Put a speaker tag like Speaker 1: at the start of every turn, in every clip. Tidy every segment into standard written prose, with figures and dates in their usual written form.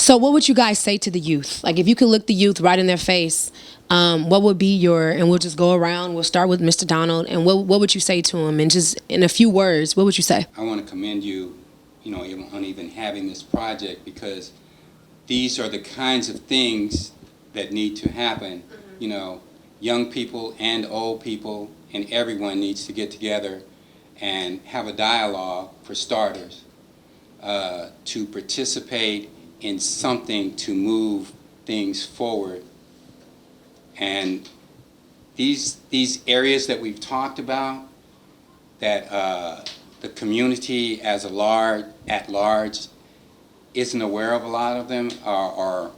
Speaker 1: So what would you guys say to the youth? Like if you could look the youth right in their face, what would be your, and we'll just go around, we'll start with Mr. Donald, and what would you say to him? And just in a few words, what would you say?
Speaker 2: I want to commend you, on even having this project, because these are the kinds of things that need to happen. Young people and old people and everyone needs to get together and have a dialogue, for starters, to participate in something to move things forward. And these areas that we've talked about, that the community at large isn't aware of, a lot of them, or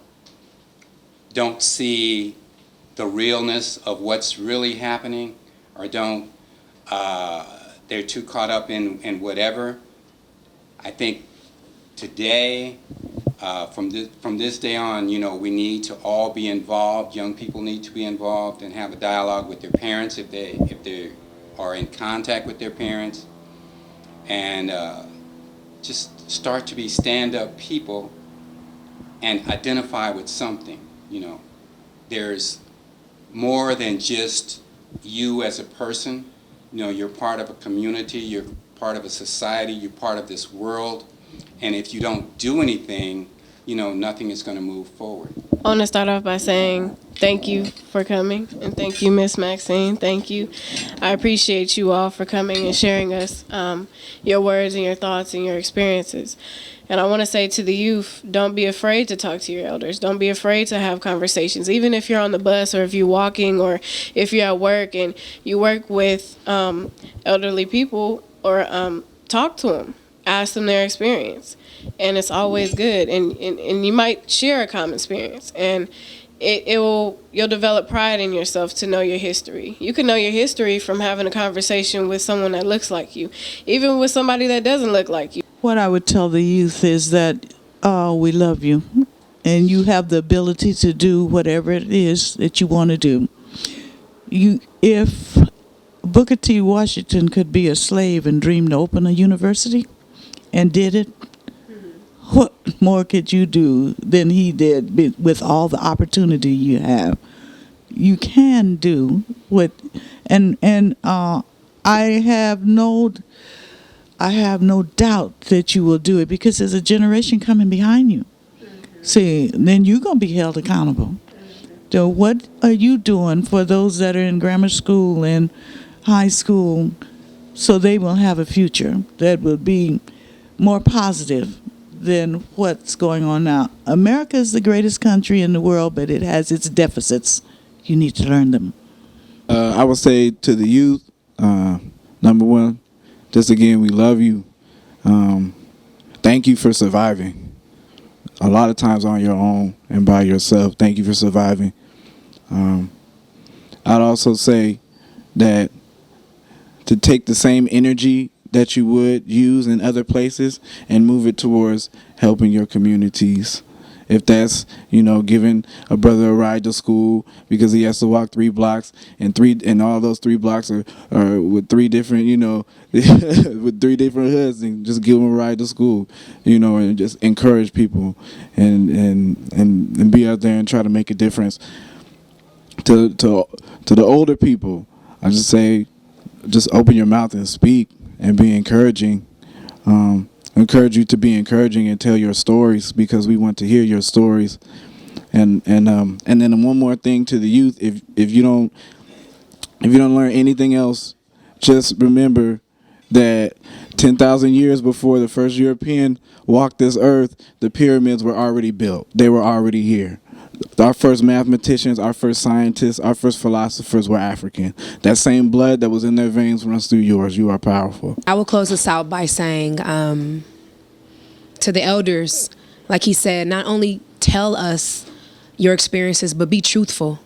Speaker 2: don't see the realness of what's really happening, or they're too caught up in whatever. I think today, from this day on, we need to all be involved. Young people need to be involved and have a dialogue with their parents if they are in contact with their parents, and just start to be stand-up people and identify with something. There's more than just you as a person. You're part of a community, you're part of a society, you're part of this world. And if you don't do anything, nothing is going to move forward.
Speaker 3: I want to start off by saying thank you for coming, and thank you, Miss Maxine. Thank you. I appreciate you all for coming and sharing us your words and your thoughts and your experiences. And I want to say to the youth, don't be afraid to talk to your elders. Don't be afraid to have conversations. Even if you're on the bus, or if you're walking, or if you're at work and you work with elderly people, or talk to them. Ask them their experience. And it's always good. And you might share a common experience. And you'll develop pride in yourself to know your history. You can know your history from having a conversation with someone that looks like you, even with somebody that doesn't look like you.
Speaker 4: What I would tell the youth is that we love you, and you have the ability to do whatever it is that you want to do. If Booker T. Washington could be a slave and dream to open a university and did it, what more could you do than he did with all the opportunity you have? You can do what, and I have no doubt that you will do it, because there's a generation coming behind you. See, then you're going to be held accountable. So what are you doing for those that are in grammar school and high school, so they will have a future that will be more positive than what's going on now? America is the greatest country in the world, but it has its deficits. You need to learn them.
Speaker 5: I would say to the youth, number one, just again, we love you. Thank you for surviving. A lot of times on your own and by yourself. Thank you for surviving. I'd also say that to take the same energy that you would use in other places and move it towards helping your communities. If that's, giving a brother a ride to school because he has to walk 3 blocks, and all those 3 blocks are with 3 different, with 3 different hoods, and just give him a ride to school, and just encourage people and be out there and try to make a difference. To the older people, I just say, just open your mouth and speak and be encouraging. Encourage you to be encouraging and tell your stories, because we want to hear your stories. And then one more thing to the youth: if you don't learn anything else, just remember that 10,000 years before the first European walked this earth, the pyramids were already built. They were already here. Our first mathematicians, our first scientists, our first philosophers were African. That same blood that was in their veins runs through yours. You are powerful.
Speaker 1: I will close this out by saying to the elders, like he said, not only tell us your experiences, but be truthful.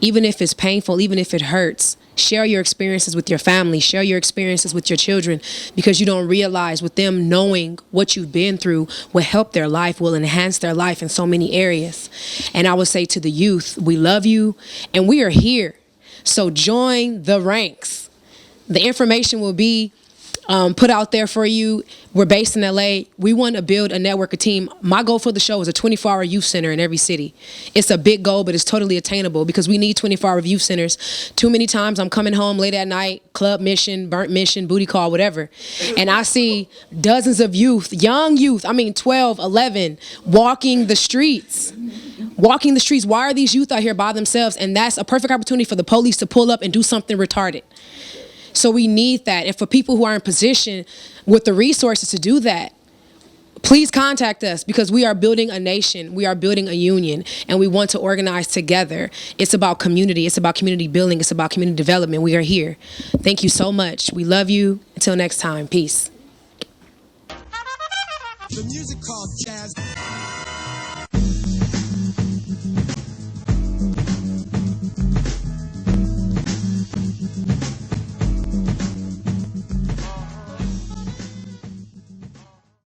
Speaker 1: Even if it's painful, even if it hurts, share your experiences with your family, share your experiences with your children, because you don't realize with them knowing what you've been through will help their life, will enhance their life in so many areas. And I would say to the youth, we love you and we are here. So join the ranks. The information will be put out there for you. We're based in LA. We want to build a network, a team. My goal for the show is a 24-hour youth center in every city. It's a big goal, but it's totally attainable because we need 24-hour youth centers. Too many times I'm coming home late at night, club mission, burnt mission, booty call, whatever, and I see dozens of youth, young youth, 12, 11, walking the streets. Why are these youth out here by themselves? And that's a perfect opportunity for the police to pull up and do something retarded. So we need that. And for people who are in position with the resources to do that, please contact us because we are building a nation. We are building a union and we want to organize together. It's about community. It's about community building. It's about community development. We are here. Thank you so much. We love you. Until next time. Peace.
Speaker 6: The music called